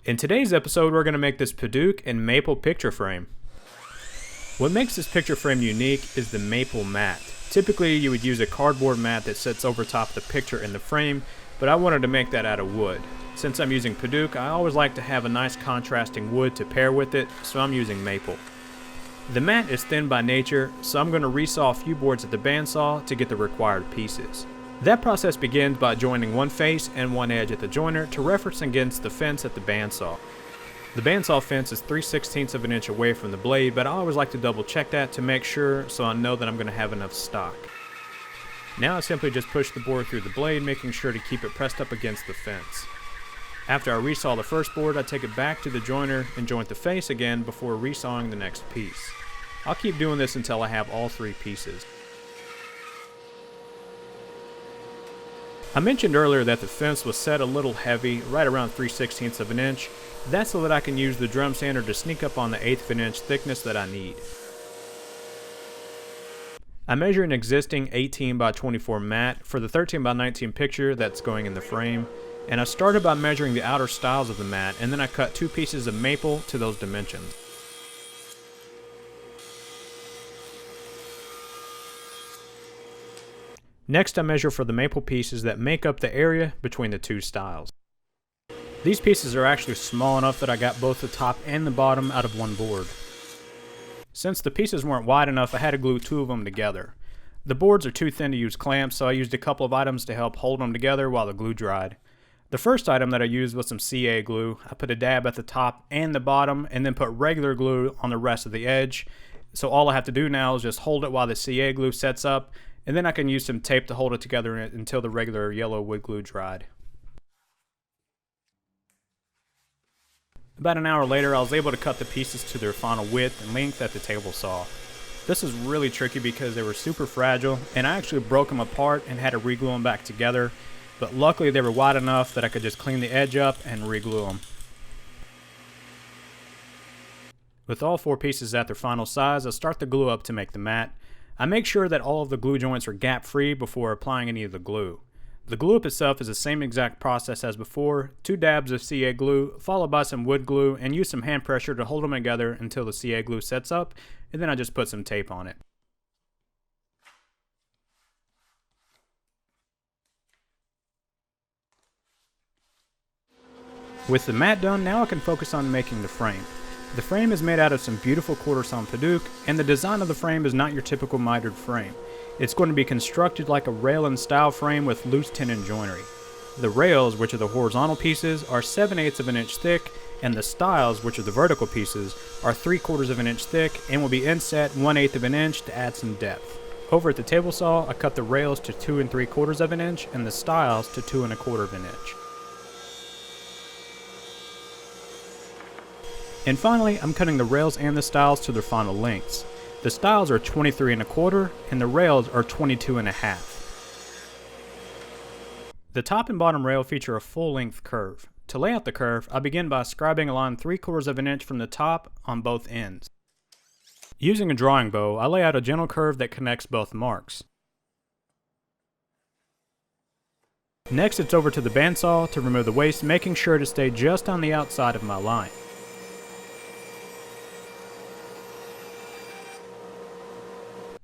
In today's episode, we're going to make this padauk and maple picture frame. What makes this picture frame unique is the maple mat. Typically, you would use a cardboard mat that sits over top the picture in the frame, but I wanted to make that out of wood. Since I'm using padauk, I always like to have a nice contrasting wood to pair with it, so I'm using maple. The mat is thin by nature, so I'm going to resaw a few boards at the bandsaw to get the required pieces. That process begins by joining one face and one edge at the joiner to reference against the fence at the bandsaw. The bandsaw fence is 3/16 of an inch away from the blade, but I always like to double check that to make sure so I know that I'm going to have enough stock. Now I simply just push the board through the blade, making sure to keep it pressed up against the fence. After I resaw the first board, I take it back to the joiner and joint the face again before resawing the next piece. I'll keep doing this until I have all three pieces. I mentioned earlier that the fence was set a little heavy, right around 3/16 of an inch. That's so that I can use the drum sander to sneak up on the 1/8 of an inch thickness that I need. I measure an existing 18 by 24 mat for the 13 by 19 picture that's going in the frame, and I started by measuring the outer stiles of the mat, and then I cut 2 pieces of maple to those dimensions. Next, I measure for the maple pieces that make up the area between the 2 stiles. These pieces are actually small enough that I got both the top and the bottom out of one board. Since the pieces weren't wide enough, I had to glue 2 of them together. The boards are too thin to use clamps, so I used a couple of items to help hold them together while the glue dried. The first item that I used was some CA glue. I put a dab at the top and the bottom, and then put regular glue on the rest of the edge. So all I have to do now is just hold it while the CA glue sets up, and then I can use some tape to hold it together until the regular yellow wood glue dried. About an hour later, I was able to cut the pieces to their final width and length at the table saw. This was really tricky because they were super fragile, and I actually broke them apart and had to re-glue them back together, but luckily they were wide enough that I could just clean the edge up and re-glue them. With all 4 pieces at their final size, I start the glue up to make the mat. I make sure that all of the glue joints are gap-free before applying any of the glue. The glue up itself is the same exact process as before, 2 dabs of CA glue, followed by some wood glue, and use some hand pressure to hold them together until the CA glue sets up, and then I just put some tape on it. With the mat done, now I can focus on making the frame. The frame is made out of some beautiful quarter-sawn padauk, and the design of the frame is not your typical mitered frame. It's going to be constructed like a rail and style frame with loose tenon joinery. The rails, which are the horizontal pieces, are 7/8 of an inch thick, and the stiles, which are the vertical pieces, are 3/4 of an inch thick and will be inset 1/8 of an inch to add some depth. Over at the table saw, I cut the rails to 2 3/4 of an inch and the stiles to 2 1/4 of an inch. And finally, I'm cutting the rails and the stiles to their final lengths. The stiles are 23 1/4 and the rails are 22 1/2. The top and bottom rail feature a full-length curve. To lay out the curve, I begin by scribing a line 3/4 of an inch from the top on both ends. Using a drawing bow, I lay out a gentle curve that connects both marks. Next, it's over to the bandsaw to remove the waste, making sure to stay just on the outside of my line.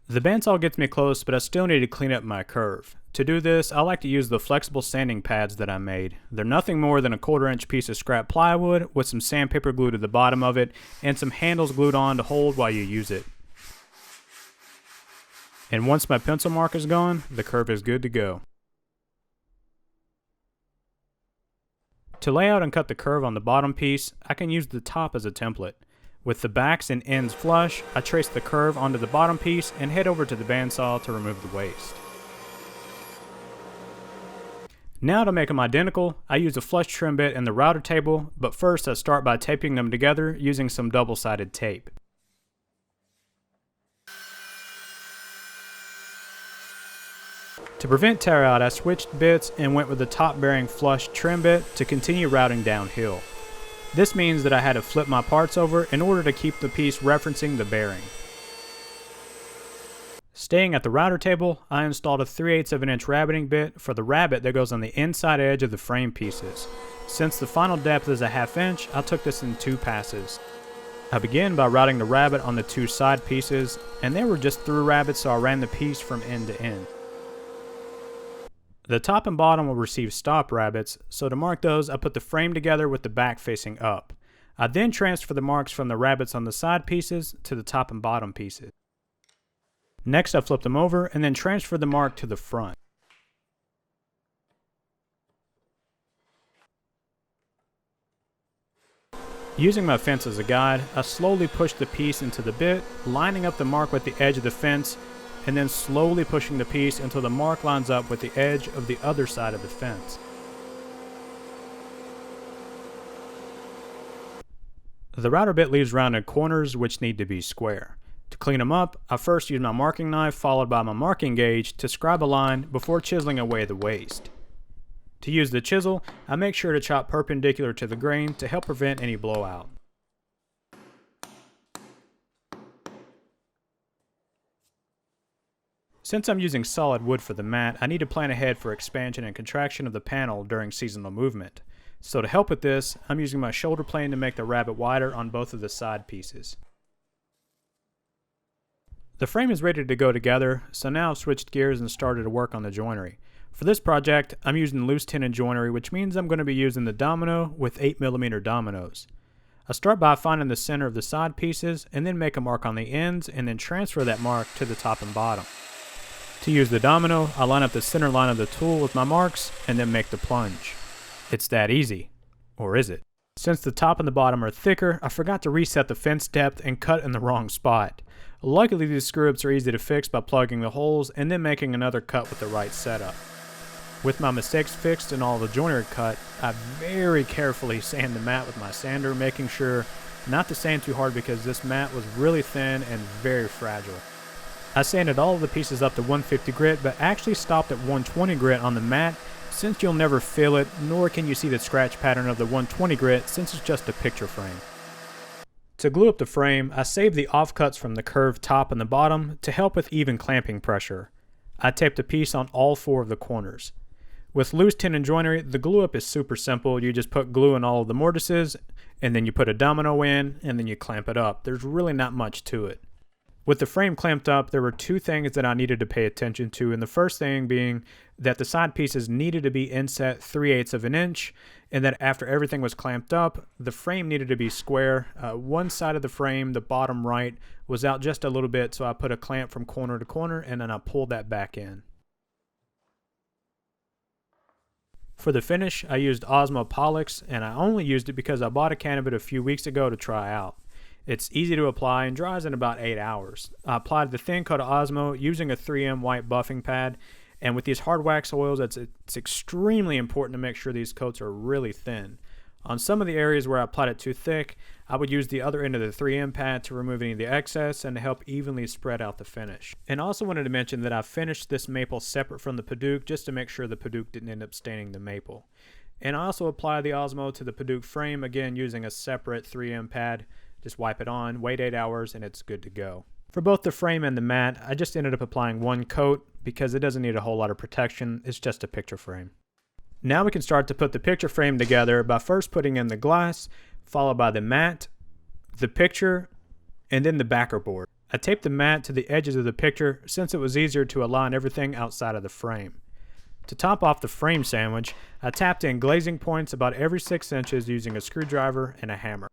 The bandsaw gets me close, but I still need to clean up my curve. To do this, I like to use the flexible sanding pads that I made. They're nothing more than a 1/4 inch piece of scrap plywood with some sandpaper glued to the bottom of it and some handles glued on to hold while you use it. And once my pencil mark is gone, the curve is good to go. To lay out and cut the curve on the bottom piece, I can use the top as a template. With the backs and ends flush, I trace the curve onto the bottom piece and head over to the bandsaw to remove the waste. Now to make them identical, I use a flush trim bit and the router table, but first I start by taping them together using some double-sided tape. To prevent tear out, I switched bits and went with the top bearing flush trim bit to continue routing downhill. This means that I had to flip my parts over in order to keep the piece referencing the bearing. Staying at the router table, I installed a 3/8 of an inch rabbeting bit for the rabbet that goes on the inside edge of the frame pieces. Since the final depth is a 1/2 inch, I took this in 2 passes. I began by routing the rabbet on the 2 side pieces, and they were just through rabbets, so I ran the piece from end to end. The top and bottom will receive stop rabbets, so to mark those, I put the frame together with the back facing up. I then transfer the marks from the rabbets on the side pieces to the top and bottom pieces. Next, I flip them over and then transfer the mark to the front. Using my fence as a guide, I slowly push the piece into the bit, lining up the mark with the edge of the fence, and then slowly pushing the piece until the mark lines up with the edge of the other side of the fence. The router bit leaves rounded corners which need to be square. To clean them up, I first use my marking knife followed by my marking gauge to scribe a line before chiseling away the waste. To use the chisel, I make sure to chop perpendicular to the grain to help prevent any blowout. Since I'm using solid wood for the mat, I need to plan ahead for expansion and contraction of the panel during seasonal movement. So to help with this, I'm using my shoulder plane to make the rabbet wider on both of the side pieces. The frame is ready to go together, so now I've switched gears and started to work on the joinery. For this project, I'm using loose tenon joinery, which means I'm going to be using the domino with 8mm dominoes. I start by finding the center of the side pieces and then make a mark on the ends and then transfer that mark to the top and bottom. To use the domino, I line up the center line of the tool with my marks and then make the plunge. It's that easy. Or is it? Since the top and the bottom are thicker, I forgot to reset the fence depth and cut in the wrong spot. Luckily, these screw-ups are easy to fix by plugging the holes and then making another cut with the right setup. With my mistakes fixed and all the joinery cut, I very carefully sand the mat with my sander, making sure not to sand too hard because this mat was really thin and very fragile. I sanded all of the pieces up to 150 grit, but actually stopped at 120 grit on the mat since you'll never feel it, nor can you see the scratch pattern of the 120 grit since it's just a picture frame. To glue up the frame, I saved the offcuts from the curved top and the bottom to help with even clamping pressure. I taped a piece on all 4 of the corners. With loose tenon joinery, the glue up is super simple. You just put glue in all of the mortises, and then you put a domino in, and then you clamp it up. There's really not much to it. With the frame clamped up, there were 2 things that I needed to pay attention to, and the first thing being that the side pieces needed to be inset 3/8 of an inch, and that after everything was clamped up, the frame needed to be square. One side of the frame, the bottom right, was out just a little bit, so I put a clamp from corner to corner, and then I pulled that back in. For the finish, I used Osmo Polyx, and I only used it because I bought a can of it a few weeks ago to try out. It's easy to apply and dries in about 8 hours. I applied the thin coat of Osmo using a 3M white buffing pad, and with these hard wax oils, it's extremely important to make sure these coats are really thin. On some of the areas where I applied it too thick, I would use the other end of the 3M pad to remove any of the excess and to help evenly spread out the finish. And I also wanted to mention that I finished this maple separate from the padauk just to make sure the padauk didn't end up staining the maple. And I also applied the Osmo to the padauk frame, again using a separate 3M pad. Just wipe it on, wait 8 hours, and it's good to go. For both the frame and the mat, I just ended up applying 1 coat because it doesn't need a whole lot of protection. It's just a picture frame. Now we can start to put the picture frame together by first putting in the glass, followed by the mat, the picture, and then the backer board. I taped the mat to the edges of the picture since it was easier to align everything outside of the frame. To top off the frame sandwich, I tapped in glazing points about every 6 inches using a screwdriver and a hammer.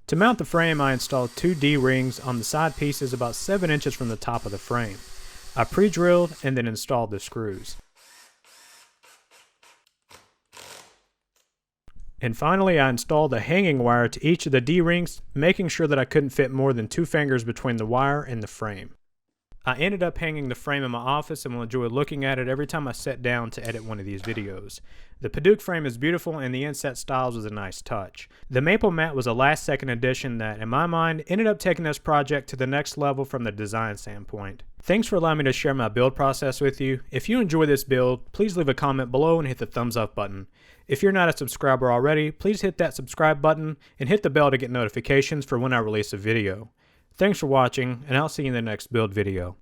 To mount the frame, I installed 2 D-rings on the side pieces about 7 inches from the top of the frame. I pre-drilled and then installed the screws. And finally, I installed a hanging wire to each of the D-rings, making sure that I couldn't fit more than 2 fingers between the wire and the frame. I ended up hanging the frame in my office and will enjoy looking at it every time I sit down to edit one of these videos. The padauk frame is beautiful and the inset styles was a nice touch. The maple mat was a last second addition that, in my mind, ended up taking this project to the next level from the design standpoint. Thanks for allowing me to share my build process with you. If you enjoy this build, please leave a comment below and hit the thumbs up button. If you're not a subscriber already, please hit that subscribe button and hit the bell to get notifications for when I release a video. Thanks for watching, and I'll see you in the next build video.